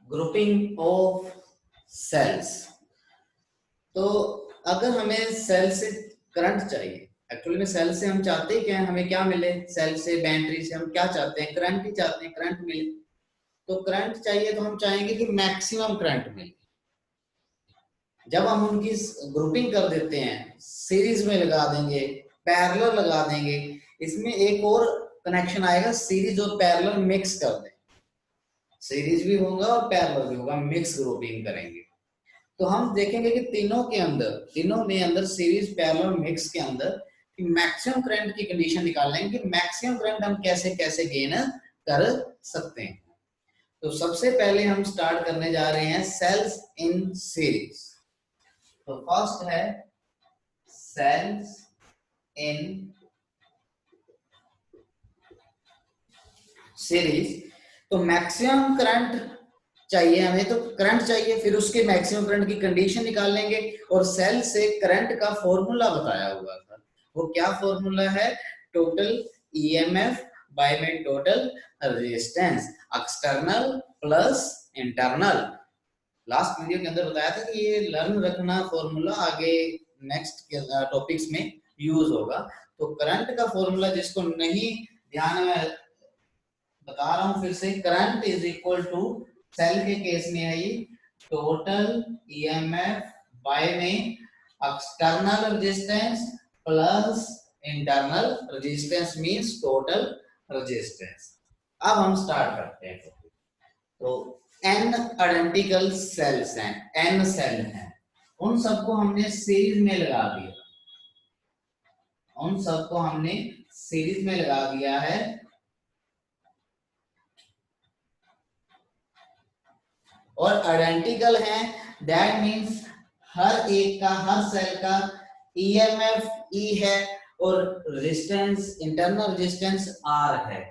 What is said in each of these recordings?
Grouping of cells. तो अगर हमें सेल से करंट चाहिए, एक्चुअली में सेल से हम चाहते हैं क्या, हमें क्या मिले, सेल से बैटरी से हम क्या चाहते हैं, करंट ही चाहते हैं, करंट मिले। तो करंट चाहिए तो हम चाहेंगे कि मैक्सिमम करंट मिले। जब हम उनकी ग्रुपिंग कर देते हैं, सीरीज में लगा देंगे, पैरेलल लगा देंगे, इसमें एक और कनेक्शन आएगा, सीरीज और पैरेलल मिक्स कर दें, सीरीज भी होगा और पैरेलल भी होगा, मिक्स ग्रुपिंग करेंगे। तो हम देखेंगे कि तीनों में अंदर सीरीज पैरेलल मिक्स के अंदर मैक्सिमम करंट की कंडीशन निकाल लेंगे कि मैक्सिमम करंट हम कैसे कैसे गेन कर सकते हैं। तो सबसे पहले हम स्टार्ट करने जा रहे हैं सेल्स इन सीरीज। तो फर्स्ट है सेल्स इन सीरीज। तो मैक्सिमम करंट चाहिए हमें, तो करंट चाहिए, फिर उसके मैक्सिमम करंट की कंडीशन निकाल लेंगे। और सेल से करंट का फॉर्मूला बताया हुआ था, वो क्या फॉर्मूला है, टोटल ईएमएफ बाय में total resistance, external plus internal. Last video के अंदर बताया था कि ये लर्न रखना फॉर्मूला, आगे नेक्स्ट टॉपिक्स में यूज होगा। तो करंट का फॉर्मूला जिसको नहीं ध्यान में, बता रहा हूं फिर से, current is equal to, cell के केस में है ये, टोटल ईएमएफ बाय में external resistance plus internal resistance means total resistance. अब हम स्टार्ट करते हैं। तो n आइडेंटिकल सेल्स हैं, n सेल हैं, उन सबको हमने सीरीज में लगा दिया, उन सबको हमने सीरीज में लगा दिया है। और आइडेंटिकल है, दैट मींस हर एक का, हर सेल का ईएमएफ E है और रेजिस्टेंस, इंटरनल रेजिस्टेंस R है,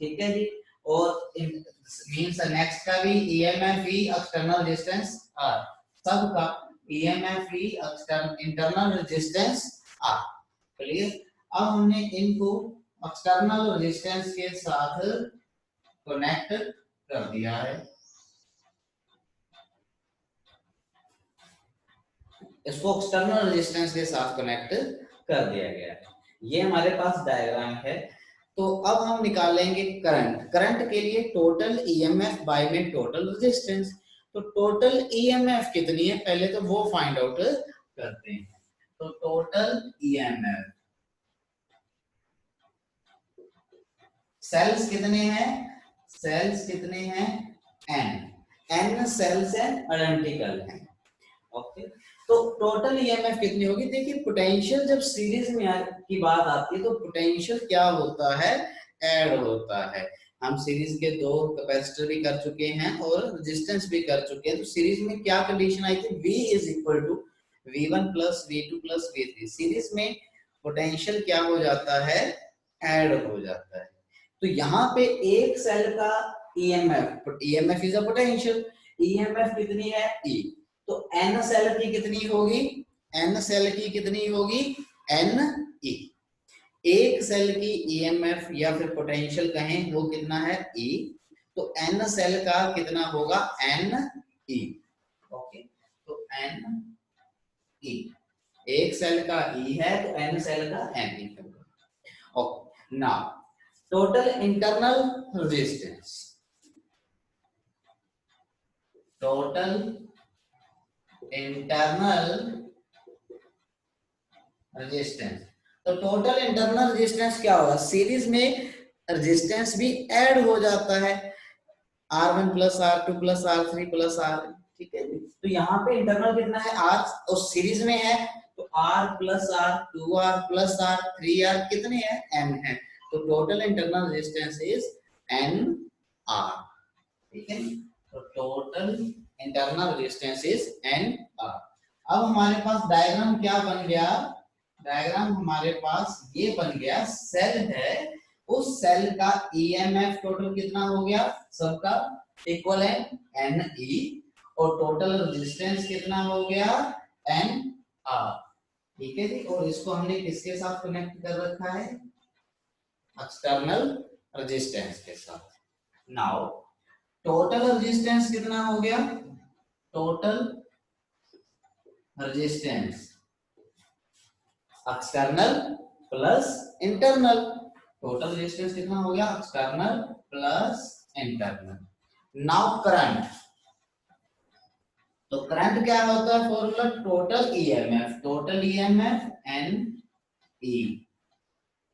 ठीक है जी। और मींस नेक्स्ट का भी EMF E, external resistance R, सबका EMF E, internal resistance R, clear. अब हमने इनको एक्सटर्नल रेजिस्टेंस के साथ कनेक्ट कर दिया है, इसको एक्सटर्नल रेजिस्टेंस के साथ कनेक्ट कर दिया गया है। ये हमारे पास डायग्राम है। तो अब हम निकालेंगे करंट। करंट के लिए टोटल ईएमएफ बाय में टोटल रेजिस्टेंस। तो टोटल ईएमएफ कितनी है, पहले तो वो फाइंड आउट करते हैं। तो टोटल ईएमएफ, सेल्स कितने हैं, सेल्स कितने हैं, n सेल्स हैं, आइडेंटिकल हैं, ओके। तो टोटल ईएमएफ कितनी होगी, देखिए पोटेंशियल जब सीरीज में की बात आती है तो पोटेंशियल क्या होता है, ऐड होता है। हम सीरीज के दो कैपेसिटर भी कर चुके हैं और रेजिस्टेंस भी कर चुके हैं। तो सीरीज में क्या कंडीशन आई थी, V is equal to V1 plus V2 plus V3। Series में पोटेंशियल क्या हो जाता है, ऐड हो जाता है। तो यहाँ पे एक सेल का EMF, EMF is a potential, EMF कितनी है, E। तो n सेल की कितनी होगी, n सेल की कितनी होगी, Ne। एक सेल की ईएमएफ या फिर पोटेंशियल कहें वो कितना है, E। तो n सेल का कितना होगा, Ne, ओके। तो Ne, एक सेल का E है तो n सेल का Ne होगा, okay. Now total internal resistance, total internal resistance. तो टोटल इंटरनल रेजिस्टेंस क्या होगा, सीरीज में रेजिस्टेंस भी ऐड हो जाता है, R1 plus R2 plus R3 plus R, ठीक है। तो यहाँ पे इंटरनल कितना है, R, और सीरीज में है तो R plus R, 2R plus R, 3R, कितने हैं, N है। तो total internal resistance is NR, ठीक है। तो total internal resistance is NR। अब हमारे पास डायग्राम क्या बन गया, डायग्राम हमारे पास ये बन गया, सेल है, उस सेल का ईएमएफ टोटल कितना हो गया, सबका इक्वल है Ne, और टोटल रेजिस्टेंस कितना हो गया, NR, ठीक है जी। और इसको हमने किसके साथ कनेक्ट कर रखा है, एक्सटर्नल रेजिस्टेंस के साथ। नाउ टोटल रेजिस्टेंस कितना हो गया, total resistance external plus internal, total resistance कितना हो गया, external plus internal. Now current, तो करंट क्या होता है formula, total EMF, total EMF n e,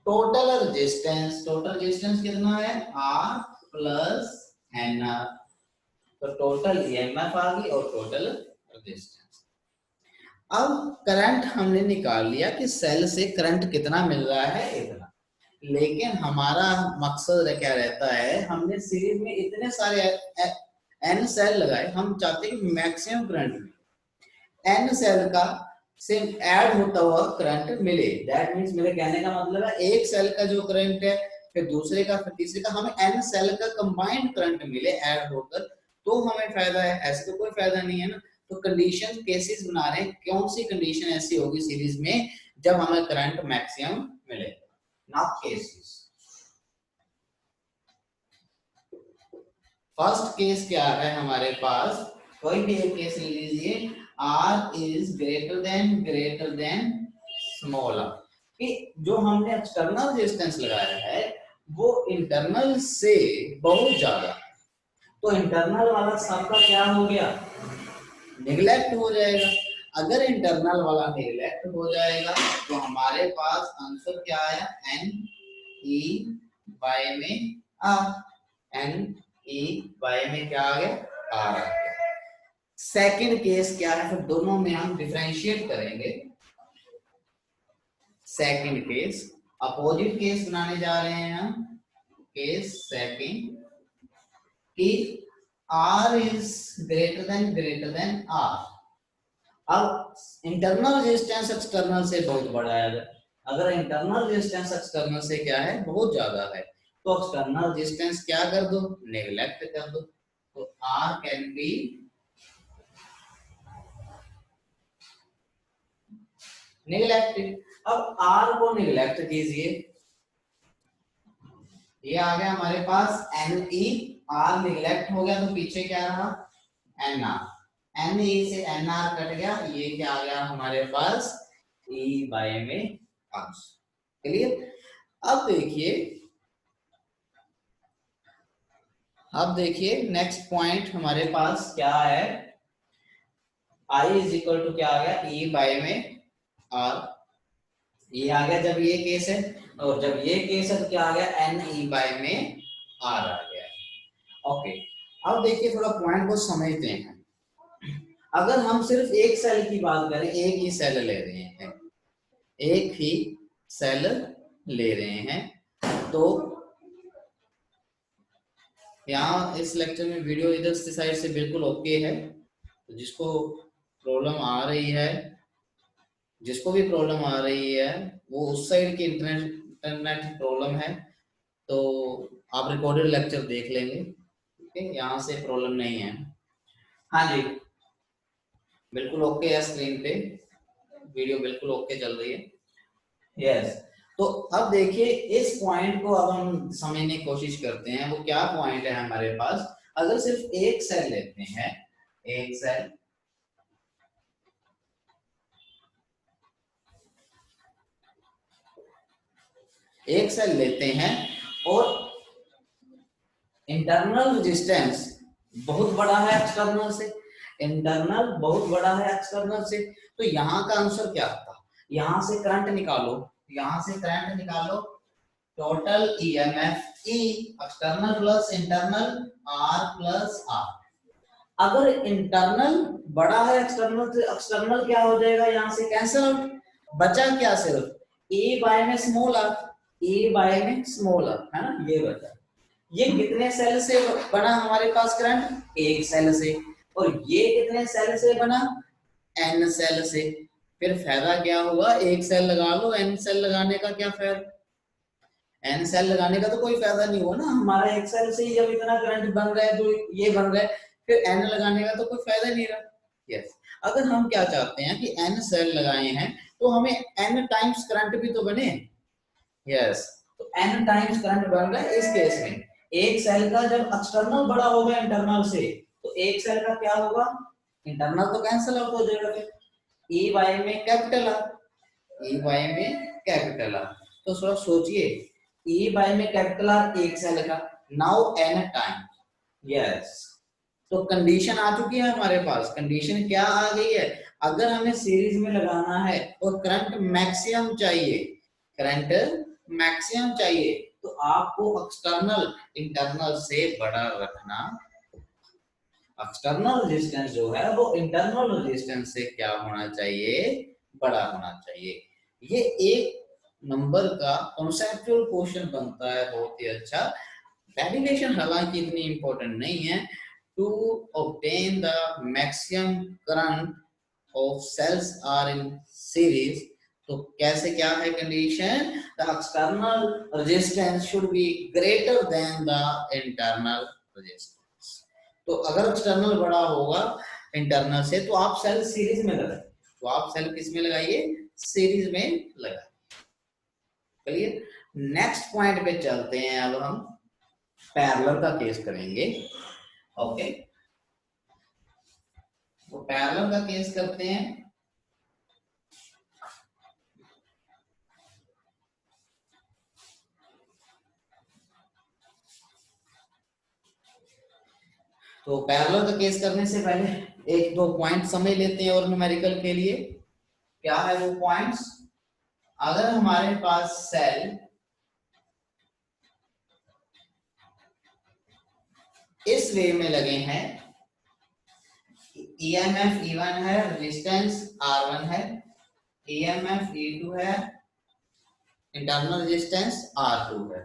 total resistance कितना है, आर प्लस एन आर, तो टोटल ईएमएफ आ गई और टोटल रेजिस्टेंस। अब करंट हमने निकाल लिया कि सेल से करंट कितना मिल रहा है, इतना, लेकिन हमारा मकसद क्या रहता है, हमने सीरीज में इतने सारे एन सेल लगाए, हम चाहते हैं कि मैक्सिमम करंट एन सेल का से ऐड होता हुआ करंट मिले। दैट मींस मेरे कहने का मतलब है एक सेल का जो करंट है, फिर दूसरे का, फिर तीसरे का, हमें एन सेल का कंबाइंड करंट मिले ऐड होकर, तो हमें फायदा है, ऐसे तो कोई फायदा नहीं है ना। तो कंडीशन केसेस बना रहे हैं, कौन सी कंडीशन ऐसी होगी सीरीज में जब हमें करंट मैक्सिमम मिले। नाउ केसेस, फर्स्ट केस क्या है हमारे पास, कोई भी एक केस ले लीजिए, R is greater than small r, कि जो हमने एक्सटर्नल रेजिस्टेंस लगाया है वो इंटरनल से बहुत ज्यादा, तो इंटरनल वाला सबका क्या हो गया, नेग्लेक्ट हो जाएगा। अगर इंटरनल वाला नेग्लेक्ट हो जाएगा तो हमारे पास आंसर क्या आया, एन ई बाय में आर, एन ई बाय में क्या आ गया, आर आ गया। सेकंड केस क्या है, फिर दोनों में हम डिफरेंशिएट करेंगे। सेकंड केस, अपोजिट केस बनाने जा रहे हैं हम, केस सेकंड कि R is greater than R। अब इंटरनल रेजिस्टेंस एक्सटर्नल से बहुत बड़ा है, अगर इंटरनल रेजिस्टेंस एक्सटर्नल से क्या है, बहुत ज्यादा है, तो एक्सटर्नल रेजिस्टेंस क्या कर दो, नेग्लेक्ट कर दो, तो R कैन बी नेग्लेक्टेड। अब R को नेग्लेक्ट कीजिए, ये आ गया हमारे पास एन ई, आर निगलेक्ट हो गया तो पीछे क्या रहा, एन आर, एन ई से एन आर कट गया, ये क्या आ गया हमारे पास, ई बाय में आर। क्लियर। अब देखिए नेक्स्ट पॉइंट हमारे पास क्या है, आई इज इक्वल टू क्या आ गया, ई बाय में आर, ये आ गया जब ये केस है, और जब ये केस है तो क्या आ गया, एन ई बाय में आर आ गया। ओके, अब देखिए थोड़ा पॉइंट को समझते हैं। अगर हम सिर्फ एक सेल की बात करें, एक ही सेल ले रहे हैं, एक ही सेल ले रहे हैं, तो यहाँ इस लेक्चर में वीडियो इधर से साइड से बिल्कुल ओके है, तो जिसको प्रॉब्लम आ रही है, जिसको भी प्रॉब्लम आ रही है वो उस साइड की इंटरनेट प्रॉब्लम है, तो आप रिकॉर्डेड लेक्चर देख लेंगे, ठीक है, यहाँ से प्रॉब्लम नहीं है। हाँ जी, बिल्कुल ओके है, स्क्रीन पे वीडियो बिल्कुल ओके चल रही है। यस, तो अब देखिए इस पॉइंट को अब हम समझने की कोशिश करते हैं, वो क्या पॉइंट है हमारे पास। अगर सिर्फ एक सेल लेते हैं, एक सेल, एक सेल लेते हैं और इंटरनल रेजिस्टेंस बहुत बड़ा है एक्सटर्नल से, इंटरनल बहुत बड़ा है एक्सटर्नल से, तो यहाँ का आंसर क्या था, यहाँ से करंट निकालो, यहाँ से करंट निकालो, total EMF e external plus internal r plus r. अगर इंटरनल बड़ा है एक्सटर्नल तो एक्सटर्नल क्या हो जाएगा, यहाँ से कैंसिल आउट, बचा क्या सिर्फ ए बाय में स्मॉल आर, ए बाय में स्मॉल आर, है ना, ये बचा। ये कितने सेल से बना हमारे पास करंट, एक सेल से, और ये कितने सेल से बना, एन सेल से। फिर फायदा क्या हुआ, एक सेल लगा लो, एन सेल लगाने का क्या फायदा, एन सेल लगाने का तो कोई फायदा नहीं हुआ ना, हमारा एक सेल से ही जब इतना करंट बन रहा है तो ये बन रहा है, फिर एन लगाने का तो कोई फायदा नहीं रहा। यस, अगर हम क्या चाहते हैं कि एन सेल लगाए हैं तो हमें एन टाइम्स करंट भी तो बने। यस, तो एन टाइम्स करंट बन रहा है इस केस में, एक सेल का जब एक्सटर्नल बड़ा होगा इंटरनल से, तो एक सेल का क्या होगा, इंटरनल तो कैंसिल आउट हो जाएगा, फिर ई वाई में कैपिटल आर, ई वाई में कैपिटल आर। तो थोड़ा सोचिए, ई वाई में कैपिटल आर एक सेल का, नाउ एन टाइम, यस। तो कंडीशन आ चुकी है हमारे पास, कंडीशन क्या आ गई है, अगर हमें सीरीज में लगाना है और करंट मैक्सिमम चाहिए, करंट मैक्सिमम चाहिए, तो आपको एक्सटर्नल इंटरनल से बड़ा रखना, एक्सटर्नल रेजिस्टेंस जो है वो इंटरनल रेजिस्टेंस से क्या होना चाहिए, बड़ा होना चाहिए। ये एक नंबर का कॉन्सेप्चुअल क्वेश्चन बनता है, बहुत ही अच्छा। डेरिवेशन हालांकि इतनी इंपॉर्टेंट नहीं है। To obtain the maximum current of cells are in series, तो कैसे क्या है condition, the external resistance should be greater than the internal resistance. तो अगर एक्सटर्नल बड़ा होगा इंटरनल से, तो आप सेल सीरीज में लगाइए, तो आप सेल किस में लगाइए, सीरीज में लगाइए। चलिए नेक्स्ट पॉइंट पे चलते हैं, अब हम पैरेलल का केस करेंगे। ओके, तो पैरेलल का केस करते हैं। तो पैरेलल का केस करने से पहले एक दो पॉइंट समझ लेते हैं और न्यूमेरिकल के लिए क्या है वो पॉइंट्स। अगर हमारे पास सेल इस वे में लगे हैं, ईएमएफ E1 है, रेजिस्टेंस R1 है, ईएमएफ E2 है, इंटरनल रेजिस्टेंस R2 है,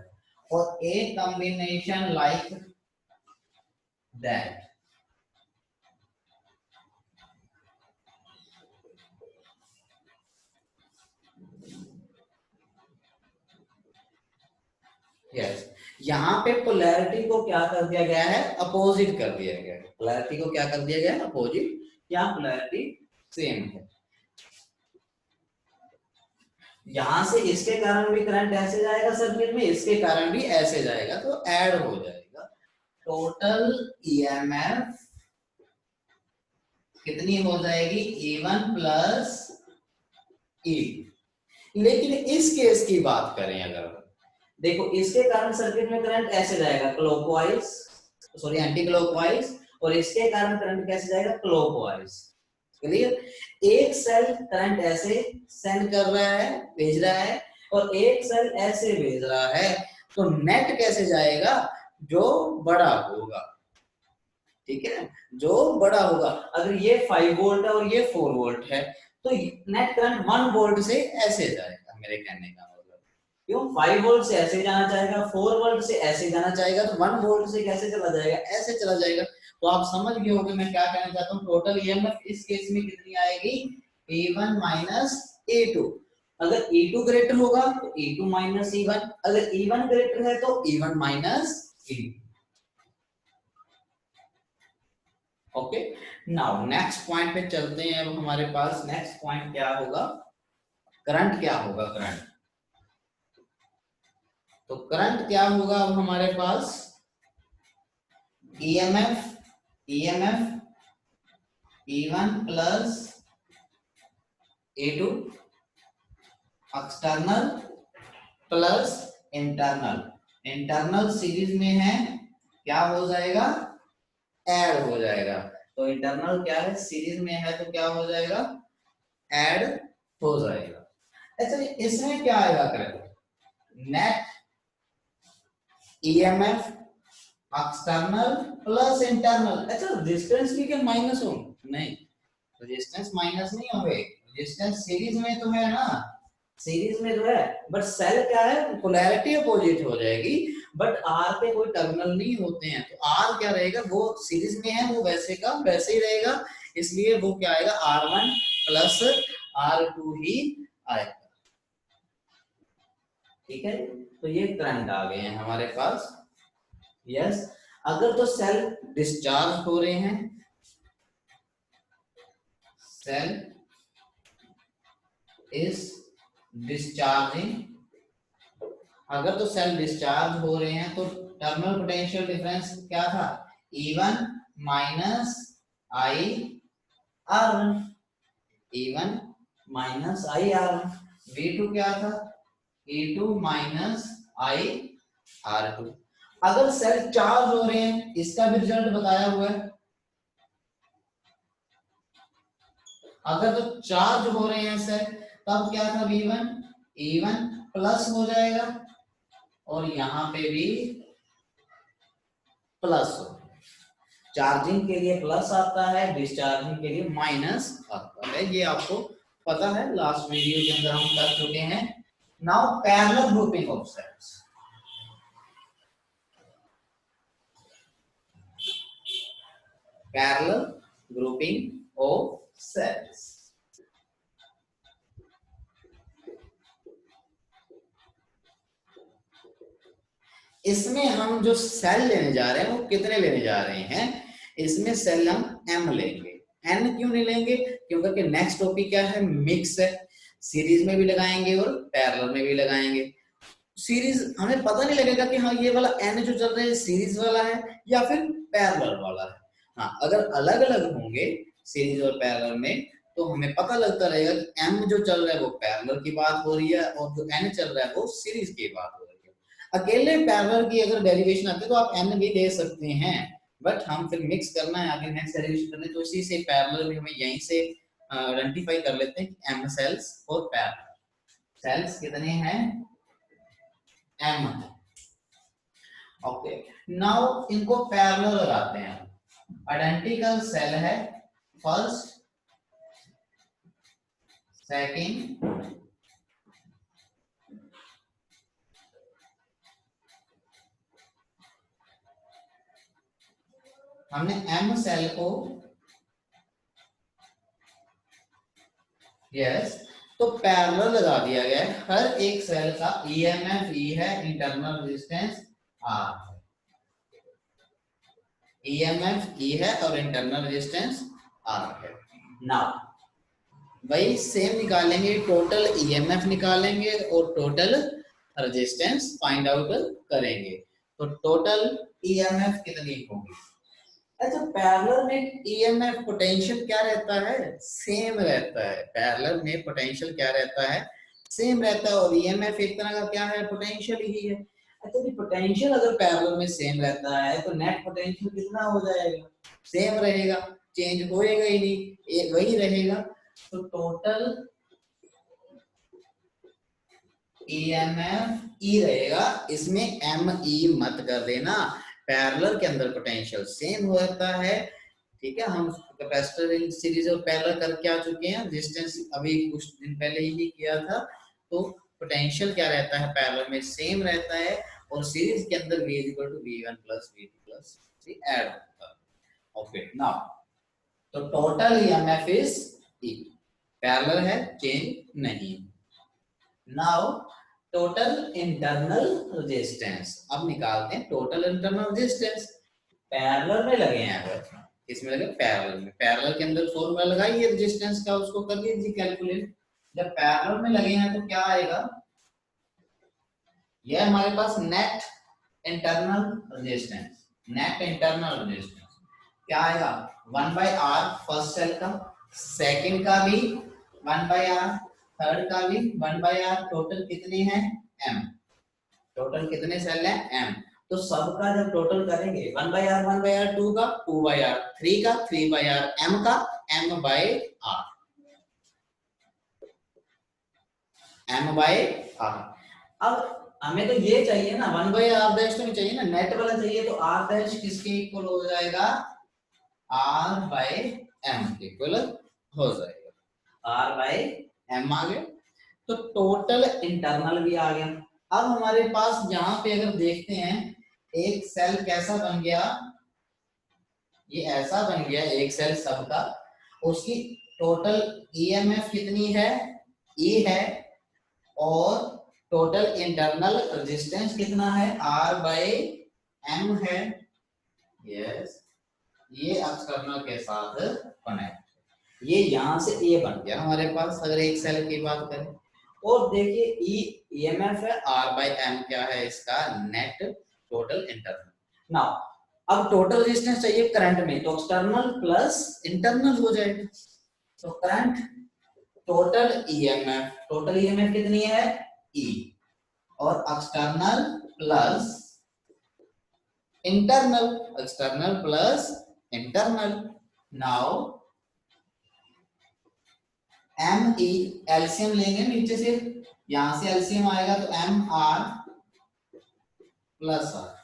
और a combination like that, yes. यहाँ पे पोलैरिटी को क्या कर दिया गया है, अपोजिट कर दिया गया है, पोलैरिटी को क्या कर दिया गया है, अपोजिट, यहाँ पोलैरिटी सेम है। यहां से इसके कारण भी करंट ऐसे जाएगा सर्किट में, इसके कारण भी ऐसे जाएगा, तो ऐड हो जाएगा। टोटल ईएमएफ कितनी हो जाएगी, E1 प्लस E2। लेकिन इस केस की बात करें अगर, देखो इसके कारण सर्किट में करंट ऐसे जाएगा क्लॉकवाइज, सॉरी एंटी क्लॉकवाइज, और इसके कारण करंट कैसे जाएगा, क्लॉकवाइज। क्लियर, एक सेल करंट ऐसे सेंड कर रहा है, भेज रहा है, और एक सेल ऐसे भेज रहा है, तो नेट कैसे जाएगा, जो बड़ा होगा, ठीक है, जो बड़ा होगा। अगर ये 5 वोल्ट है और ये 4 वोल्ट है, तो नेट करंट 1 वोल्ट से ऐसे जाएगा, मेरे कहने का मतलब, क्यों 5 वोल्ट से ऐसे जाना चाहेगा, 4 वोल्ट से ऐसे जाना चाहेगा, तो 1 वोल्ट से कैसे चला जाएगा, ऐसे चला जाएगा। तो आप समझ गए होंगे मैं क्या कहना चाहता हूँ। टोटल ईएमएफ इस केस में कितनी आएगी, E1 माइनस E2। अगर E2 ग्रेटर होगा तो E2 माइनस E1, अगर E1 ग्रेटर है तो E1 minus E2। Okay, now next point पे चलते हैं। अब हमारे पास नेक्स्ट पॉइंट क्या होगा, करंट क्या होगा, करंट। तो करंट क्या होगा अब हमारे पास, EMF, EMF E1 plus E2, external plus internal, internal series में है, क्या हो जाएगा, ऐड हो जाएगा। तो इंटरनल क्या है, सीरीज में है, तो क्या हो जाएगा, ऐड हो जाएगा। अच्छा इसमें क्या आएगा current, net EMF external plus internal. अच्छा रेजिस्टेंस भी क्या माइनस हो, नहीं, रेजिस्टेंस माइनस नहीं होंगे, रेजिस्टेंस सीरीज में तो है ना, सीरीज में जो है, बट सेल क्या है, पोलैरिटी अपोजिट हो जाएगी, बट आर पे कोई टर्मिनल नहीं होते हैं, तो आर क्या रहेगा, वो सीरीज में है, वो वैसे का वैसे ही रहेगा, इसलिए वो क्या आएगा, R1 प्लस R2 ही आएगा, ठीक है। तो ये करंट आ गए हैं हमारे पास, यस। अगर तो सेल डिस्चार्ज हो रहे हैं, सेल इज डिस्चार्जिंग, अगर तो सेल डिस्चार्ज हो रहे हैं तो टर्मिनल पोटेंशियल डिफरेंस क्या था, E1 माइनस आई R1, E1 माइनस आई R1, V2 क्या था, E2 माइनस आई R2। अगर सेल चार्ज हो रहे हैं, इसका भी रिजल्ट बताया हुआ है, अगर तो चार्ज हो रहे हैं सेल तब क्या था, V1 E1 प्लस हो जाएगा और यहां पे भी प्लस हो, चार्जिंग के लिए प्लस आता है, डिस्चार्जिंग के लिए माइनस आता है, ये आपको पता है, लास्ट वीडियो के अंदर हम कर चुके हैं। Now parallel grouping of cells, parallel grouping of cells, इसमें हम जो सेल लेने जा रहे हैं वो कितने लेने जा रहे हैं, इसमें सेल हम m लेंगे। n क्यों नहीं लेंगे, क्योंकि नेक्स्ट टॉपिक क्या है, मिक्स है, सीरीज में भी लगाएंगे और पैरेलल में भी लगाएंगे। सीरीज हमें पता नहीं लगेगा कि हाँ ये वाला n जो चल रहा है सीरीज वाला है या फिर पैरेलल वाला है। हाँ, अगर अलग अलग होंगे सीरीज और पैरेलल में तो हमें पता लगता रहेगा कि m जो चल रहा है वो पैरेलल की बात हो रही है और जो n चल रहा है वो सीरीज की बात हो रही है। अकेले पैरेलल की अगर डेरिवेशन आती है तो आप n भी ले सकते हैं, बट हम फिर मिक्स करना है आगे नेक्स्ट डेरिवेशन करने, तो इसी से पैरेलल भी हमें यहीं से आइडेंटिफाई कर लेते हैं कि m सेल्स और पैरेलल सेल्स कितने हैं, m है। ओके, नाउ इनको पैरेलल लगाते हैं। आइडेंटिकल सेल है फर्स्ट, सेकंड, हमने m सेल को यस तो पैरेलल लगा दिया गया है, हर एक सेल का EMF E है, इंटरनल रेजिस्टेंस R है, EMF E है और इंटरनल रेजिस्टेंस R है। नाउ वही सेम निकालेंगे, टोटल EMF निकालेंगे और टोटल रेजिस्टेंस फाइंड आउट करेंगे, तो टोटल EMF कितनी होगी। अच्छा, पैरेलल में EMF पोटेंशियल क्या रहता है, सेम रहता है, पैरेलल में पोटेंशियल क्या रहता है, सेम रहता है, और EMF एक तरह का क्या है, पोटेंशियल ही है। अच्छा जी, पोटेंशियल अगर पैरेलल में सेम रहता है तो नेट पोटेंशियल कितना हो जाएगा, सेम रहेगा, चेंज होएगा ही नहीं, वही रहेगा। तो टोटल EMF E रहेगा, इसमें ME मत कर देना, पैरेलल के अंदर पोटेंशियल सेम होता है, ठीक है। हम कैपेसिटर सीरीज और पैरेलल करके आ चुके हैं, रेजिस्टेंस अभी कुछ दिन पहले ही किया था, तो पोटेंशियल क्या रहता है, पैरेलल में सेम रहता है और सीरीज के अंदर V V1 plus V2 plus V add होता है। ओके, नाउ तो total EMF is E, parallel है चेंज नहीं। नाउ टोटल इंटरनल रेजिस्टेंस, अब निकालते हैं टोटल इंटरनल रेजिस्टेंस, पैरेलल में लगे हैं, अगर इसमें लगे पैरेलल में, पैरेलल के अंदर फॉर्मूला लगाइए रेजिस्टेंस का, उसको कर लीजिए कैलकुलेट। जब पैरेलल में लगे हैं तो क्या आएगा, ये हमारे पास net internal resistance, net internal resistance क्या आएगा, 1/R फर्स्ट सेल का, सेकंड का भी 1/R, थर्ड का भी 1/R, टोटल कितने हैं m, टोटल कितने सेल हैं m, तो सबका जब टोटल करेंगे 1/R 1/R, 2 का 2/R, 3 का 3/R, m का m/R, m/R। अब हमें तो ये चाहिए ना 1/R डैश, तो नहीं चाहिए ना, नेट वाला चाहिए, तो R डैश किसके इक्वल हो जाएगा, R/m के इक्वल हो जाएगा, R/m आ गया, तो टोटल इंटरनल भी आ गया। अब हमारे पास यहाँ पे अगर देखते हैं एक सेल कैसा बन गया, ये ऐसा बन गया एक सेल सबका, उसकी टोटल EMF कितनी है, E है, और टोटल इंटरनल रेजिस्टेंस कितना है, R/m है, यस, ये एक्सटर्नल के साथ बना है, ये यहां से ए बन गया हमारे पास अगर एक सेल की बात करें। और देखिए EMF है, R/m क्या है इसका, नेट टोटल इंटरनल। नाउ अब टोटल रेजिस्टेंस चाहिए करंट में, तो एक्सटर्नल प्लस इंटरनल हो जाएगा। तो करंट टोटल ईएमएफ कितनी है ई, और external plus internal. Now m e LCM लेंगे नीचे से, यहां से एलसीएम आएगा तो m r plus r.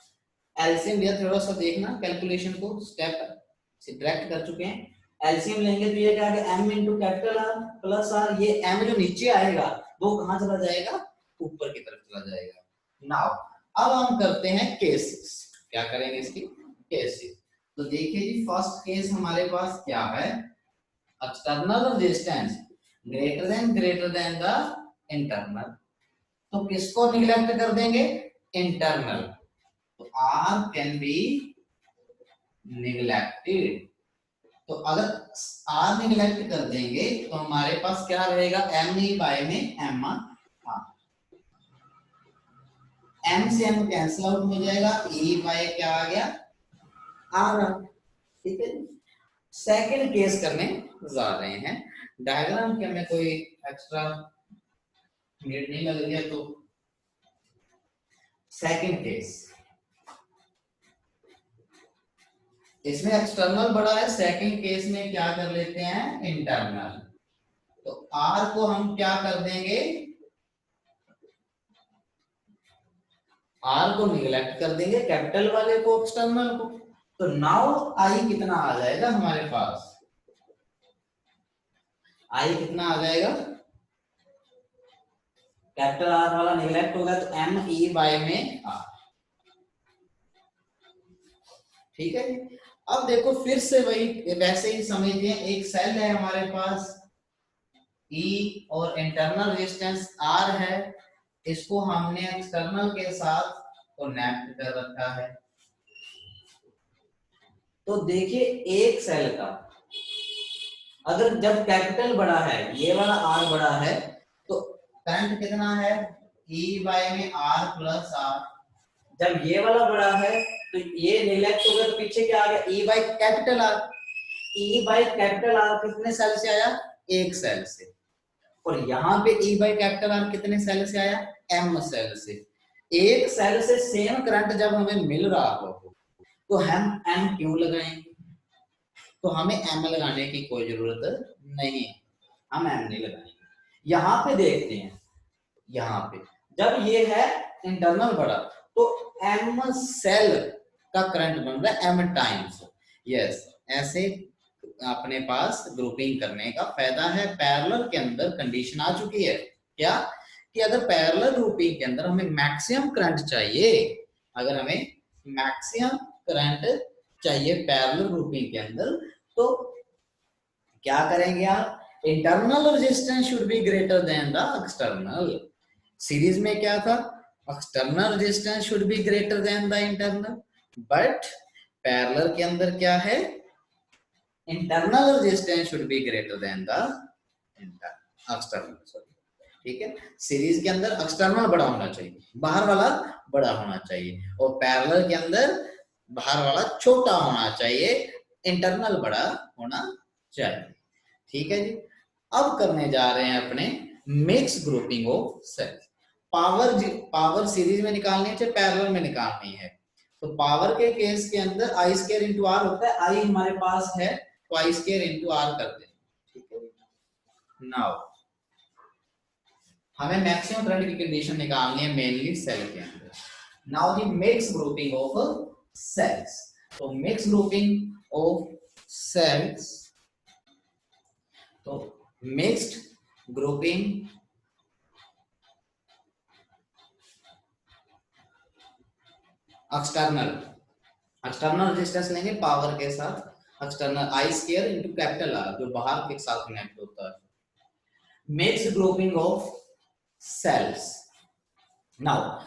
LCM दिया, थोड़ा सा देखना कैलकुलेशन को, स्टेप से डायरेक्ट कर चुके हैं। एलसीएम लेंगे तो ये क्या है, m into capital R plus r. ये एम जो नीचे आएगा वो कहां चला जाएगा, ऊपर की तरफ चला जाएगा। नाउ अब हम करते हैं केसेस। क्या करेंगे इसकी केसेस। तो देखिए जी, फर्स्ट केस हमारे पास क्या है, external resistance greater than the internal. तो किसको निगलेक्ट कर देंगे, इंटरनल। तो आर कैन बी निगलेक्टेड। तो अगर आर निगलेक्ट कर देंगे तो हमारे पास क्या रहेगा, एम ई बाय में एम आर, एम से एम कैंसिल आउट हो जाएगा, ई बाय क्या आ गया, आर। ठीक है, सेकंड केस करने जा रहे हैं। डायग्राम के में कोई एक्स्ट्रा नीड नहीं लग रही है, तो सेकंड केस, इसमें एक्सटर्नल बड़ा है, सेकंड केस में क्या कर लेते हैं, इंटरनल। तो आर को हम क्या कर देंगे, आर को निगलेक्ट कर देंगे, कैपिटल वाले को, एक्सटर्नल को। तो नाउ आई कितना आ जाएगा हमारे पास, आई कितना आ जाएगा, कैपिटल आर वाला निगलेक्ट होगा तो एम ई बाय में आर। ठीक है, अब देखो फिर से वही वैसे ही समझिए, एक सेल है हमारे पास ई और इंटरनल रेजिस्टेंस आर है, इसको हमने एक्सटर्नल के साथ कनेक्ट कर रखा है। तो देखिए एक सेल का अगर जब कैपिटल बड़ा है, ये वाला आर बड़ा है, तो करंट कितना है, ई बाय में आर प्लस आर। जब ये वाला बड़ा है तो ये निगलेक्ट हो गया, तो पीछे क्या आ गया, ई by capital R. E by capital R कितने सेल से आया, एक सेल से। और यहाँ पे ई बाय कैपिटल आर कितने सेल से आया, एम सेल से। एक सेल से सेम करंट जब हमें मिल रहा हो तो हम एम क्यों लगाएंगे, तो हमें एम लगाने की कोई जरूरत नहीं है, हम एम नहीं लगाएंगे। यहाँ पे देखते हैं, यहाँ पे जब ये है इंटरनल बड़ा, तो एम सेल का करंट बन रहा है एम टाइम्स। यस, ऐसे अपने पास ग्रुपिंग करने का फायदा है। पैरेलल के अंदर कंडीशन आ चुकी है क्या, कि अगर पैरेलल ग्रुपिंग के अंदर हमें मैक्सिमम करंट चाहिए, अगर हमें मैक्सिमम करंट चाहिए पैरेलल ग्रुपिंग के अंदर, तो क्या करेंगे आप, internal resistance should be greater than the external. Series में क्या था, external resistance should be greater than the internal, but parallel के अंदर क्या है, internal resistance should be greater than the external. ठीक है, सीरीज के अंदर एक्सटर्नल बड़ा होना चाहिए, बाहर वाला बड़ा होना चाहिए, और पैरेलल के अंदर बाहर वाला छोटा होना चाहिए, इंटरनल बड़ा होना चाहिए। ठीक है जी, अब करने जा रहे हैं अपने mix grouping of cells. Power series में निकालनी है चाहे पैरेलल में निकालनी है। तो पावर के केस के अंदर आई स्क्वायर इंटू आर होता है, आई हमारे पास है तो आई स्क्वायर इंटू आर कर दें। ठीक है, नाउ हमें मैक्सिमम करंट की कंडीशन निकालनी है मेनली सेल के अंदर। Now the mix grouping of cells. तो मिक्स ग्रुपिंग ऑफ सेल्स, तो मिक्स्ड ग्रुपिंग एक्सटर्नल रेजिस्टेंस लेंगे पावर के साथ, external I square into capital R जो बाहर के साथ कनेक्ट होता है। Mixed grouping of cells. Now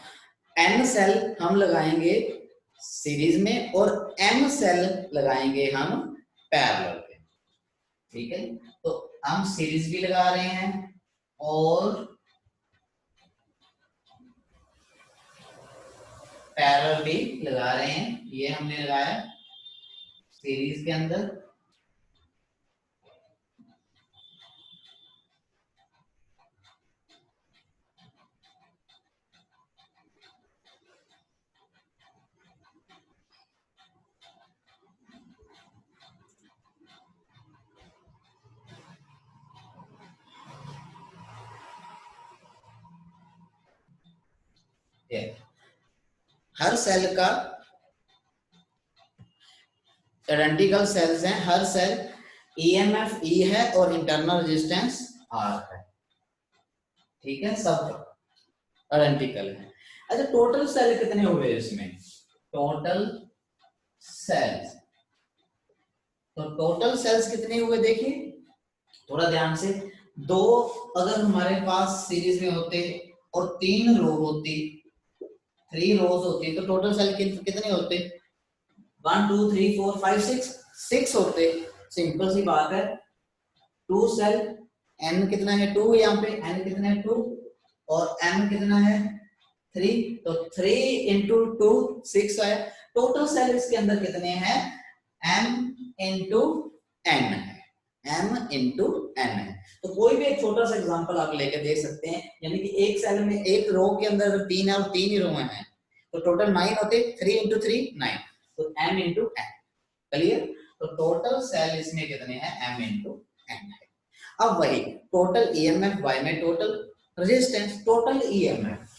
n cell हम लगाएंगे सीरीज में और एम सेल लगाएंगे हम पैरेलल पे। ठीक है, तो हम सीरीज भी लगा रहे हैं और पैरेलल भी लगा रहे हैं, ये हमने लगाया सीरीज के अंदर। हर सेल का आइडेंटिकल सेल्स हैं, हर सेल ईएमएफ ई है और इंटरनल रेजिस्टेंस आर है, ठीक है, सब आइडेंटिकल है। अच्छा, टोटल सेल कितने हुए इसमें? टोटल सेल्स, तो टोटल सेल्स कितने हुए देखिए थोड़ा ध्यान से। दो अगर हमारे पास सीरीज में होते और 3 रो होती, 3 रोज होती, तो टोटल सेल कितने होते? 1 2 3 4 5 6 होते। सिंपल सी बात है। 2 सेल, n कितना है 2, यहाँ पे n कितना है 2 और m कितना है 3, तो 3 इंटू 2 6 आया। टोटल सेल इसके अंदर कितने हैं? m इंटू n है, m इंटू n है। तो कोई भी एक छोटा सा एग्जांपल आप लेके देख सकते हैं, यानी कि एक सेल में एक रो के अंदर 3 है और 3 ही रो हैं, तो टोटल 9 होते, 3 इंटू 3 9, तो m इंटू n। क्लियर? तो टोटल सेल इसमें कितने हैं? m इंटू n है। अब वही टोटल ईएमएफ y में टोटल रेजिस्टेंस, टोटल ईएमएफ,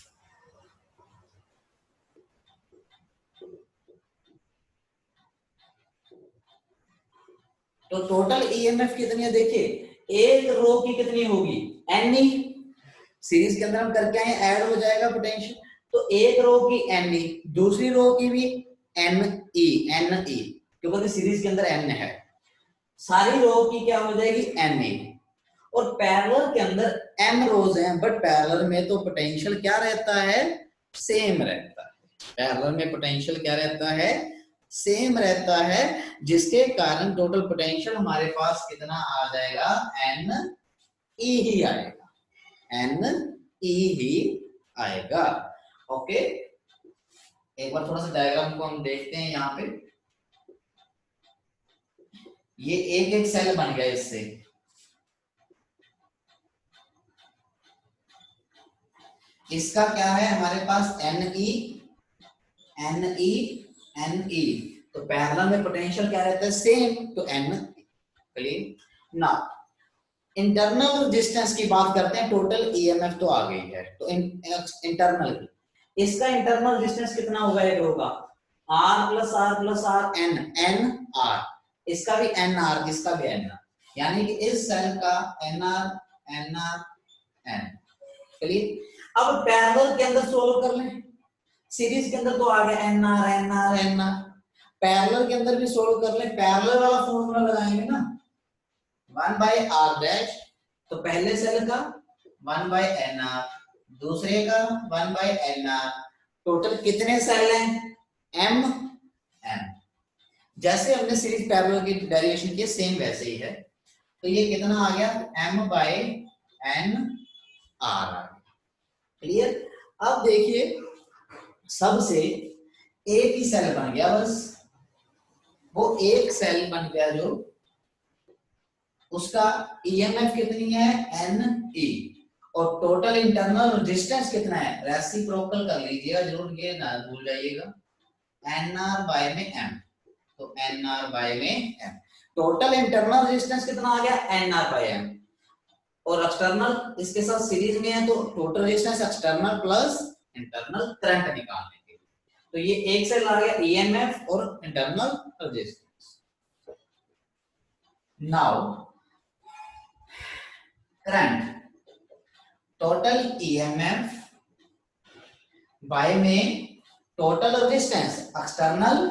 तो टोटल ईएमएफ कितनी है देखिए, एक रो की कितनी होगी? एन ई, सीरीज के अंदर हम करके आए, ऐड हो जाएगा पोटेंशियल, तो एक रो की एन ई, दूसरी रो की भी एन ई, एन ई, क्योंकि सीरीज के अंदर एन है, सारी रो की क्या हो जाएगी? N e. और पैरेलल के अंदर m रोज हैं, बट पैरेलल में तो पोटेंशियल क्या रहता है? सेम रहता है। पैरेलल में पोटेंशियल क्या रहता है? सेम रहता है, जिसके कारण टोटल पोटेंशियल हमारे पास कितना आ जाएगा? n e ही आएगा, n e ही आएगा। ओके, एक बार थोड़ा सा डायग्राम को हम देखते हैं। यहाँ पे ये एक एक सेल बन गया इससे, इसका क्या है हमारे पास? N E N E N E, तो पैरेलल में पोटेंशियल क्या रहता है? सेम, तो एन। क्लियर? ना इंटरनल रेजिस्टेंस की बात करते हैं, टोटल ईएमएफ तो आ गई है, तो इंटरनल की, इसका इंटरनल रेजिस्टेंस कितना होगा? एक होगा r plus r plus r n, n r, इसका भी एन आर, इसका भी एन आर, यानी कि इस सेल का n r n r n. Clear? अब पैरेलल के अंदर सोल्व कर लें, सीरीज के अंदर तो आ गया n r n r n r, parallel के अंदर भी सोल्व कर लें, पैरेलल वाला फॉर्मूला लगाएंगे ना, 1 बाय आर डैश, तो पहले सेल का 1 बाय एन आर, दूसरे का 1 बाय एन आर, टोटल कितने सेल हैं? m n। जैसे हमने सीरीज पैरेलल की डेरिवेशन की सेम वैसे ही है, तो ये कितना आ गया? m बाय n r आ गया। क्लियर? अब देखिए सबसे एक ही सेल बन गया, बस वो एक सेल बन गया जो उसका ईएमएफ कितनी है? एन ई, और टोटल इंटरनल रेजिस्टेंस कितना है? रेसिप्रोकल कर लीजिएगा जरूर, ये ना भूल जाइएगा, एन आर बाय में एम, तो एन आर बाय में एम, टोटल इंटरनल रेजिस्टेंस कितना आ गया? एन आर बाय एम, और एक्सटर्नल इसके साथ सीरीज में है, तो total resistance external plus internal current निकालने के लिए, तो ये एक सेल आ गया ईएमएफ और internal resistance. Now current, total EMF by में total resistance external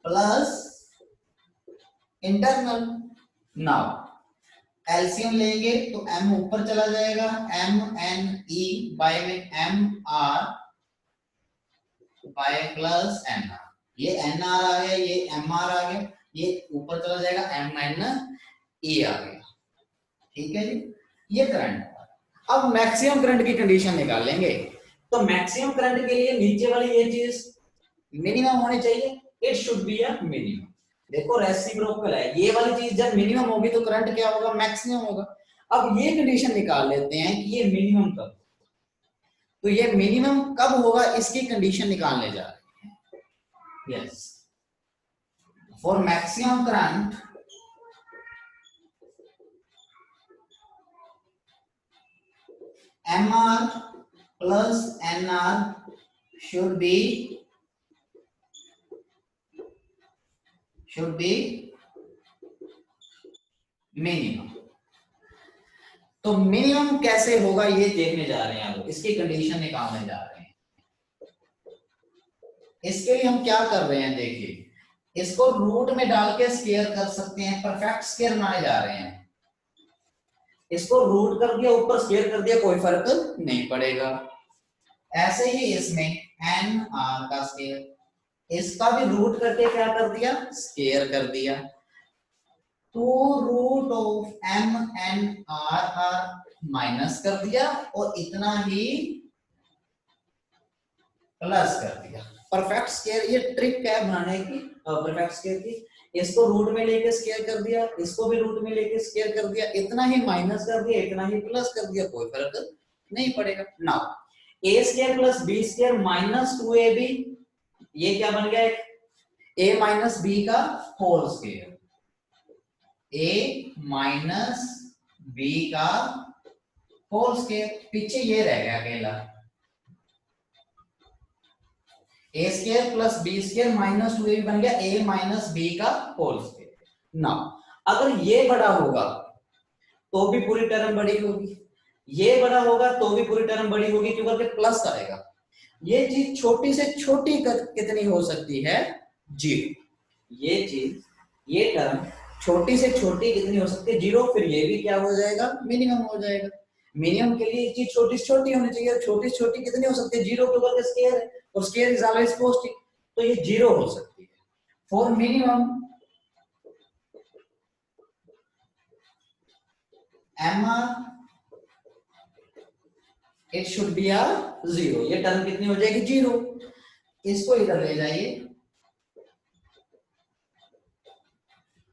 plus internal. Now LCM लेंगे तो m ऊपर चला जाएगा, m n e बाय में m r by plus n r, ये n r आ गया, ये m r आ गया, ये ऊपर चला जाएगा m n e आ गया। ठीक है जी, ये करंट। अब मैक्सिमम करंट की कंडीशन निकाल लेंगे, तो मैक्सिमम करंट के लिए नीचे वाली ये चीज मिनिमम होनी चाहिए, it should be a minimum. देखो रेसिप्रोकल है, ये वाली चीज जब मिनिमम होगी तो करंट क्या होगा, मैक्सिमम होगा। अब ये कंडीशन निकाल लेते हैं कि ये मिनिमम कब, तो ये मिनिमम कब होगा इसकी कंडीशन निकालने जा रहे हैं। Yes, for maximum current MR plus NR should be minimum. तो मिनिमम कैसे होगा ये देखने जा रहे हैं, अब इसकी कंडीशन निकालने जा रहे हैं। इसके लिए हम क्या कर रहे हैं, देखिए इसको रूट में डाल के स्क्वायर कर सकते हैं, परफेक्ट स्क्वायर बनाने जा रहे हैं। इसको रूट कर दिया, ऊपर स्क्वायर कर दिया, कोई फर्क नहीं पड़ेगा। ऐसे ही इसमें एन आर का स्क्वायर, इसका भी रूट करके क्या कर दिया, स्क्वायर कर दिया। 2√m_n_r माइनस कर दिया और इतना ही प्लस कर दिया। परफेक्ट स्क्वायर, ये ट्रिक है बनाने की परफेक्ट स्क्वायर की। इसको रूट में लेके स्क्वायर कर दिया, इसको भी रूट में लेके स्क्वायर कर दिया, इतना ही माइनस कर दिया, इतना ही प्लस कर दिया, कोई फर्क नहीं पड़ेगा। नाउ a² + b² - 2ab, ये क्या बन गया, a - b का होल स्क्वायर, a - b का होल स्क्वायर, पीछे ये रह गया अकेला, a² + b² - 2ab बन गया a - b का होल स्क्वायर। नाउ अगर ये बड़ा होगा तो भी पूरी टर्म बड़ी होगी, ये बड़ा होगा तो भी पूरी टर्म बड़ी होगी, क्योंकि प्लस आएगा। ये चीज छोटी से छोटी कितनी हो सकती है, 0। ये चीज, ये टर्म छोटी से छोटी कितनी हो सकती है, 0। फिर ये भी क्या हो जाएगा, मिनिमम हो जाएगा। मिनिमम के लिए चीज छोटी से छोटी होनी चाहिए, छोटी से छोटी कितनी हो सकती है, 0 के ऊपर स्क्वायर है और स्क्वायर इज ऑलवेज पॉजिटिव, तो ये 0 हो सकती है। For minimum MR it should be a 0, ये टर्म कितनी हो जाएगी, 0। इसको इधर ले जाइए,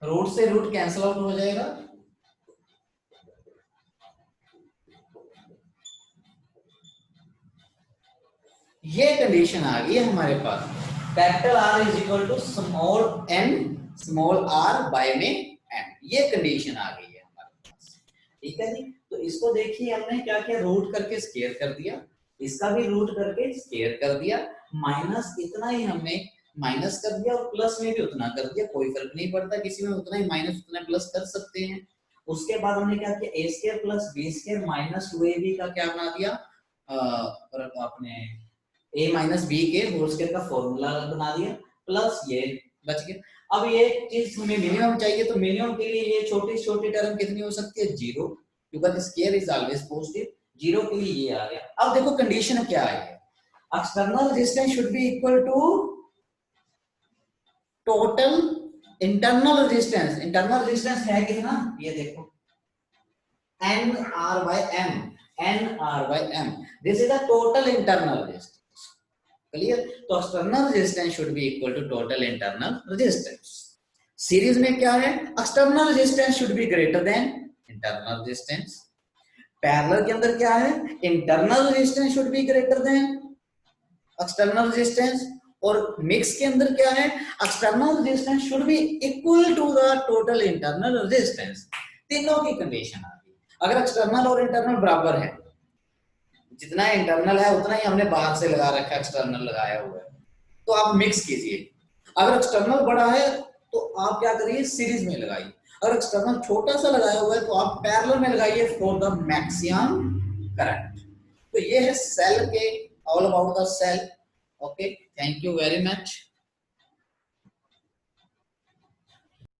रूट से रूट कैंसिल आउट हो जाएगा, ये कंडीशन आ गई है हमारे पास, capital R = small n small r by में m, ये कंडीशन आ गई है हमारे पास। ठीक है जी, तो इसको देखिए हमने क्या किया, रूट करके स्क्वायर कर दिया, इसका भी रूट करके स्क्वायर कर दिया, माइनस इतना ही हमने माइनस कर दिया और प्लस में भी उतना कर दिया, कोई फर्क नहीं पड़ता, किसी में उतना ही माइनस उतना प्लस कर सकते हैं। उसके बाद हमने क्या किया, a² + b² - 2ab का क्या बना दिया, अपने a - b के होल स्क्वायर का फॉर्मूला बना दिया, प्लस ये बच गया। अब ये चीज हमें मिनिमम चाहिए, तो मिनिमम के लिए ये छोटी छोटी टर्म कितनी हो सकती है, 0, क्योंकि स्क्वायर इज ऑलवेज पॉजिटिव, 0 के लिए ये आ गया। अब देखो कंडीशन क्या है, external resistance should be equal to total internal resistance. Internal resistance है कितना, ये देखो NR/M, NR/M, this is the total internal resistance. Clear, तो external resistance should be equal to total internal resistance. Series में क्या है, external resistance should be greater than internal resistance. Parallel के अंदर क्या है, internal resistance should be greater than external resistance, और mix के अंदर क्या है, external resistance should be equal to the total internal resistance. तीनों की कंडीशन आ गई। अगर एक्सटर्नल और इंटरनल बराबर है, जितना इंटरनल है उतना ही हमने बाहर से लगा रखा है, एक्सटर्नल लगाया हुआ है, तो आप मिक्स कीजिए। अगर एक्सटर्नल बड़ा है तो आप क्या करिए, सीरीज में लगाइए। अगर एक्सटर्नल छोटा सा लगाया हुआ है तो आप पैरेलल में लगाइए फॉर द मैक्सिमम करंट। तो ये है सेल के, all about the cell. Okay, thank you very much.